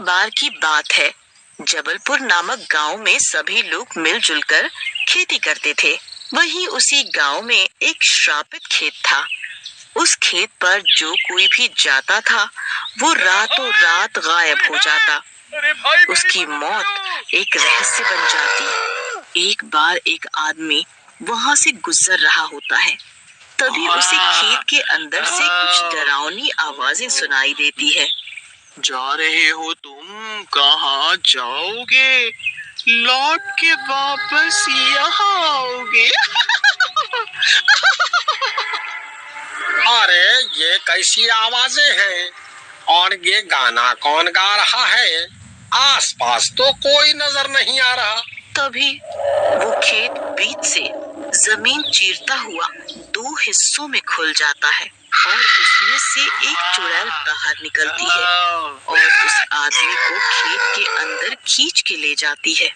बार की बात है। जबलपुर नामक गांव में सभी लोग मिलजुल कर खेती करते थे। वहीं उसी गांव में एक श्रापित खेत था। उस खेत पर जो कोई भी जाता था वो रातों रात गायब हो जाता। उसकी मौत एक रहस्य बन जाती। एक बार एक आदमी वहां से गुजर रहा होता है। तभी उसे खेत के अंदर से कुछ डरावनी आवाजें सुनाई देती है। जा रहे हो तुम? कहाँ जाओगे? लौट के वापस यहाँ आओगे? अरे ये कैसी आवाजें हैं और ये गाना कौन गा रहा है? आसपास तो कोई नजर नहीं आ रहा। तभी वो खेत बीच से जमीन चीरता हुआ दो हिस्सों में खुल जाता है और उसमें से एक चुड़ैल बाहर निकलती है और उस आदमी को खेत के अंदर खींच के ले जाती है।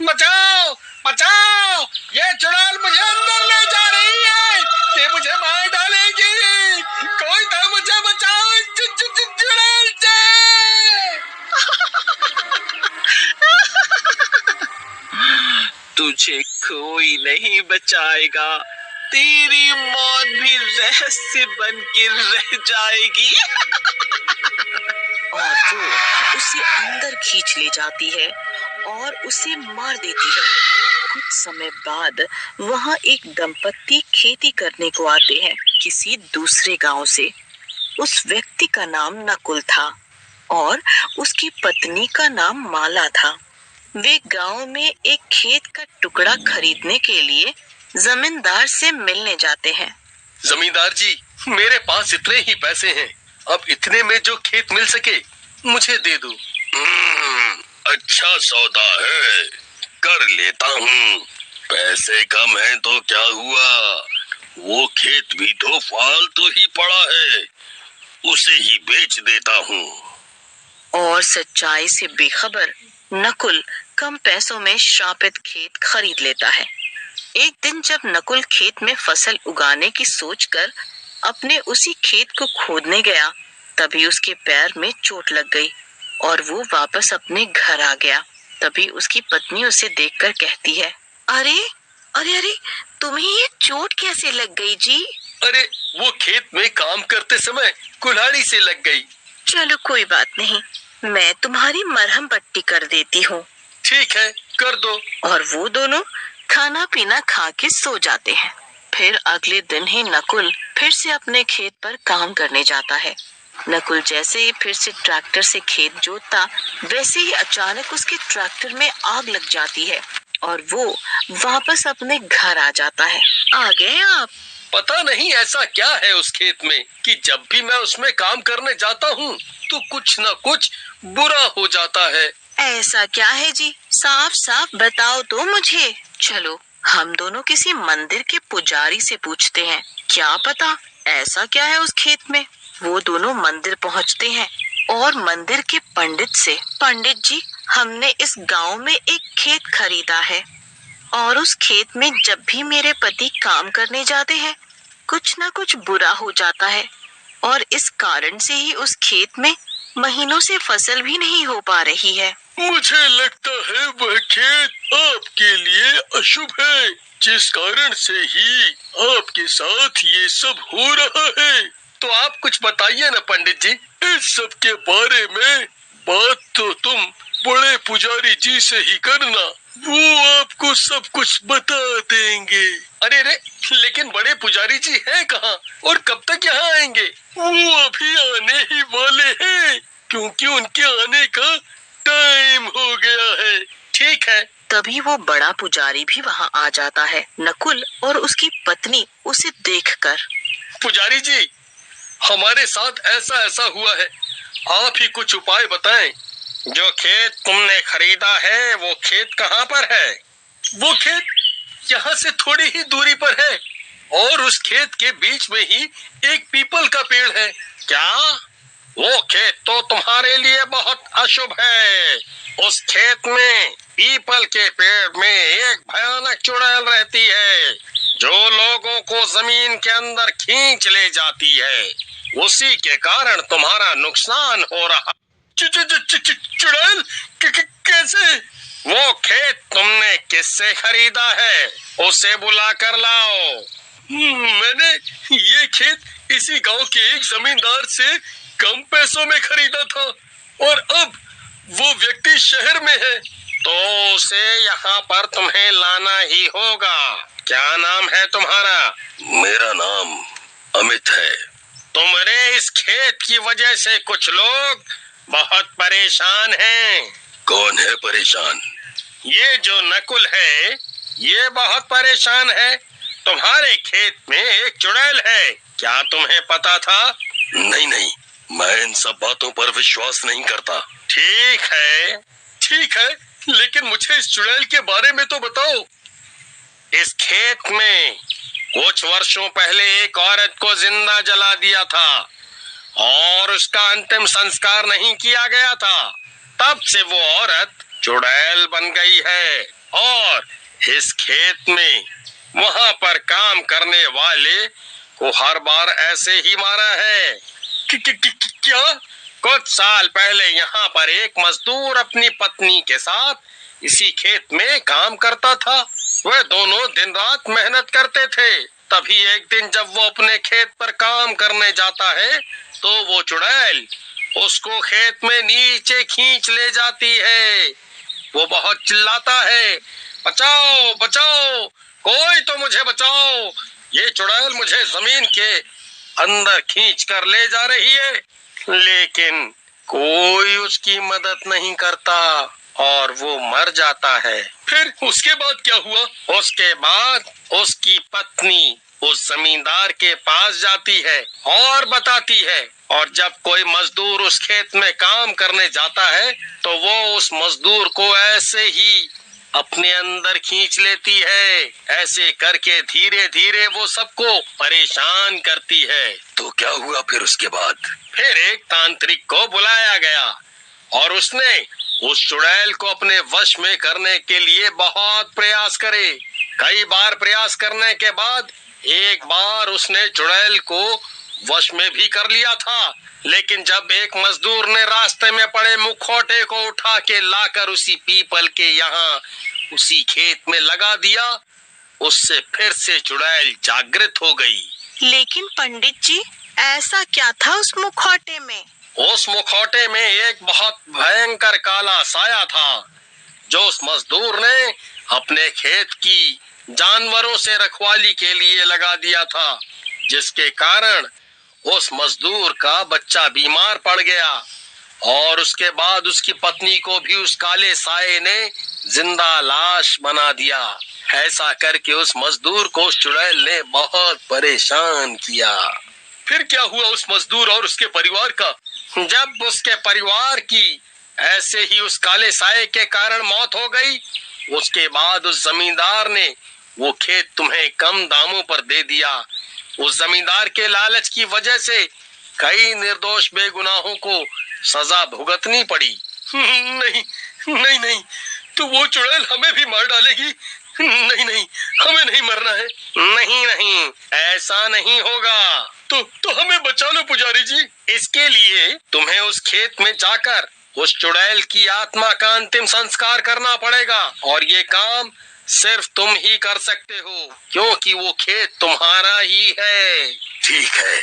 बचाओ बचाओ, ये चुड़ैल मुझे अंदर ले जा रही है, ये मुझे मार डालेगी। कोई तो मुझे बचाओ चुड़ैल से। तुझे कोई नहीं बचाएगा, तेरी मौत भी रहस्य बन के रह जाएगी। और वो उसे अंदर खींच ले जाती है और उसे मार देती है। कुछ समय बाद वहाँ एक दंपत्ति खेती करने को आते हैं किसी दूसरे गांव से। उस व्यक्ति का नाम नकुल था और उसकी पत्नी का नाम माला था। वे गांव में एक खेत का टुकड़ा खरीदने के लिए जमींदार से मिलने जाते हैं। जमींदार जी, मेरे पास इतने ही पैसे हैं, अब इतने में जो खेत मिल सके मुझे दे दो। अच्छा सौदा है, कर लेता हूँ। पैसे कम हैं तो क्या हुआ, वो खेत भी तो फालतू ही पड़ा है, उसे ही बेच देता हूँ। और सच्चाई से बेखबर नकुल कम पैसों में श्रापित खेत खरीद लेता है। एक दिन जब नकुल खेत में फसल उगाने की सोचकर अपने उसी खेत को खोदने गया, तभी उसके पैर में चोट लग गई और वो वापस अपने घर आ गया। तभी उसकी पत्नी उसे देखकर कहती है, अरे अरे अरे, तुम्हें ये चोट कैसे लग गई जी? अरे वो खेत में काम करते समय कुल्हाड़ी से लग गई। चलो कोई बात नहीं, मैं तुम्हारी मरहम पट्टी कर देती हूँ। ठीक है, कर दो। और वो दोनों खाना पीना खा के सो जाते हैं। फिर अगले दिन ही नकुल फिर से अपने खेत पर काम करने जाता है। नकुल जैसे ही फिर से ट्रैक्टर से खेत जोतता, वैसे ही अचानक उसके ट्रैक्टर में आग लग जाती है और वो वापस अपने घर आ जाता है। आ गए आप? पता नहीं ऐसा क्या है उस खेत में कि जब भी मैं उसमें काम करने जाता हूँ तो कुछ न कुछ बुरा हो जाता है। ऐसा क्या है जी? साफ साफ बताओ तो मुझे। चलो हम दोनों किसी मंदिर के पुजारी से पूछते हैं, क्या पता ऐसा क्या है उस खेत में। वो दोनों मंदिर पहुँचते हैं और मंदिर के पंडित से, पंडित जी, हमने इस गांव में एक खेत खरीदा है और उस खेत में जब भी मेरे पति काम करने जाते हैं कुछ न कुछ बुरा हो जाता है और इस कारण से ही उस खेत में महीनों से फसल भी नहीं हो पा रही है। मुझे लगता है वह खेत आपके लिए अशुभ है, जिस कारण से ही आपके साथ ये सब हो रहा है। तो आप कुछ बताइए ना पंडित जी, इस सब के बारे में बात तो तुम बड़े पुजारी जी से ही करना, वो आपको सब कुछ बता देंगे। अरे रे, लेकिन बड़े पुजारी जी हैं कहाँ और कब तक यहाँ आएंगे? वो अभी आने ही वाले हैं, क्योंकि उनके आने का टाइम हो गया है। ठीक है। तभी वो बड़ा पुजारी भी वहाँ आ जाता है। नकुल और उसकी पत्नी उसे देखकर, पुजारी जी, हमारे साथ ऐसा ऐसा हुआ है, आप ही कुछ उपाय बताएं। जो खेत तुमने खरीदा है वो खेत कहाँ पर है? वो खेत यहाँ से थोड़ी ही दूरी पर है और उस खेत के बीच में ही एक पीपल का पेड़ है। क्या? वो खेत तो तुम्हारे लिए बहुत अशुभ है। उस खेत में पीपल के पेड़ में एक भयानक चुड़ैल रहती है जो लोगों को जमीन के अंदर खींच ले जाती है। उसी के कारण तुम्हारा नुकसान हो रहा। चुड़ैल कैसे? वो खेत तुमने किससे खरीदा है? उसे बुला कर लाओ। मैंने ये खेत इसी गांव के एक जमींदार से कम पैसों में खरीदा था और अब वो व्यक्ति शहर में है। तो उसे यहाँ पर तुम्हें लाना ही होगा। क्या नाम है तुम्हारा? मेरा नाम अमित है। तुम्हारे इस खेत की वजह से कुछ लोग बहुत परेशान हैं। कौन है परेशान? ये जो नकुल है, ये बहुत परेशान है। तुम्हारे खेत में एक चुड़ैल है, क्या तुम्हें पता था? नहीं नहीं, मैं इन सब बातों पर विश्वास नहीं करता। ठीक है, लेकिन मुझे इस चुड़ैल के बारे में तो बताओ। इस खेत में कुछ वर्षों पहले एक औरत को जिंदा जला दिया था और उसका अंतिम संस्कार नहीं किया गया था। तब से वो औरत चुड़ैल बन गई है और इस खेत में वहां पर काम करने वाले को हर बार ऐसे ही मारा है। क्या? कुछ साल पहले यहाँ पर एक मजदूर अपनी पत्नी के साथ इसी खेत में काम करता था। वे दोनों दिन रात मेहनत करते थे। तभी एक दिन जब वो अपने खेत पर काम करने जाता है तो वो चुड़ैल उसको खेत में नीचे खींच ले जाती है। वो बहुत चिल्लाता है, बचाओ बचाओ, कोई तो मुझे बचाओ, ये चुड़ैल मुझे जमीन के अंदर खींच कर ले जा रही है। लेकिन कोई उसकी मदद नहीं करता और वो मर जाता है। फिर उसके बाद क्या हुआ? उसके बाद उसकी पत्नी उस जमींदार के पास जाती है और बताती है, और जब कोई मजदूर उस खेत में काम करने जाता है तो वो उस मजदूर को ऐसे ही अपने अंदर खींच लेती है। ऐसे करके धीरे धीरे वो सबको परेशान करती है। तो क्या हुआ फिर उसके बाद? फिर एक तांत्रिक को बुलाया गया और उसने उस चुड़ैल को अपने वश में करने के लिए बहुत प्रयास करे। कई बार प्रयास करने के बाद एक बार उसने चुड़ैल को वश में भी कर लिया था। लेकिन जब एक मजदूर ने रास्ते में पड़े मुखौटे को उठा के लाकर उसी पीपल के यहाँ उसी खेत में लगा दिया, उससे फिर से चुड़ैल जागृत हो गई। लेकिन पंडित जी, ऐसा क्या था उस मुखौटे में? उस मुखौटे में एक बहुत भयंकर काला साया था जो उस मजदूर ने अपने खेत की जानवरों से रखवाली के लिए लगा दिया था, जिसके कारण उस मजदूर का बच्चा बीमार पड़ गया और उसके बाद उसकी पत्नी को भी उस काले साये ने जिंदा लाश बना दिया। ऐसा करके उस मजदूर को उस चुड़ैल ने बहुत परेशान किया। फिर क्या हुआ उस मजदूर और उसके परिवार का? जब उसके परिवार की ऐसे ही उस काले साये के कारण मौत हो गई, उसके बाद उस जमींदार ने वो खेत तुम्हें कम दामों पर दे दिया। उस जमींदार के लालच की वजह से कई निर्दोष बेगुनाहों को सजा भुगतनी पड़ी। नहीं नहीं नहीं, तो वो चुड़ैल हमें भी मार डालेगी? नहीं नहीं, हमें नहीं मरना है। नहीं, ऐसा नहीं होगा। तो हमें बचा लो पुजारी जी। इसके लिए तुम्हें उस खेत में जाकर उस चुड़ैल की आत्मा का अंतिम संस्कार करना पड़ेगा और ये काम सिर्फ तुम ही कर सकते हो, क्योंकि वो खेत तुम्हारा ही है। ठीक है,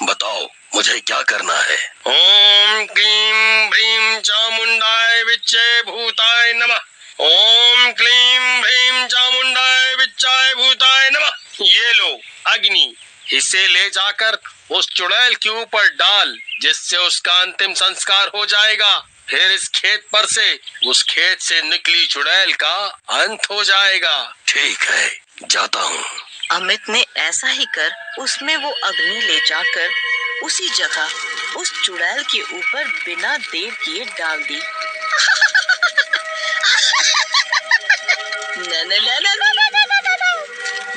बताओ मुझे क्या करना है? ओम क्लीम भ्रीम चामुंडाय विच्चे भूताय नमः। ओम क्लीम भ्रीम चामुंडाय विच्चाय भूताय नमः। ये लो अग्नि, इसे ले जाकर उस चुड़ैल के ऊपर डाल, जिससे उसका अंतिम संस्कार हो जाएगा। फिर इस खेत पर से उस खेत से निकली चुड़ैल का अंत हो जाएगा। ठीक है, जाता हूँ। अमित ने ऐसा ही कर उसमें वो अग्नि ले जाकर उसी जगह उस चुड़ैल के ऊपर बिना देर किए डाल दी।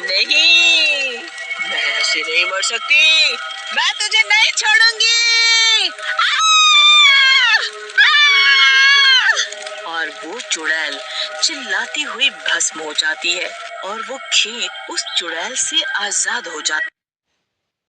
नहीं, मैं ऐसे नहीं मर सकती, मैं तुझे नहीं छोड़ूंगी। और वो चुड़ैल चिल्लाती हुई भस्म हो जाती है और वो खेत उस चुड़ैल से आजाद हो जाता है।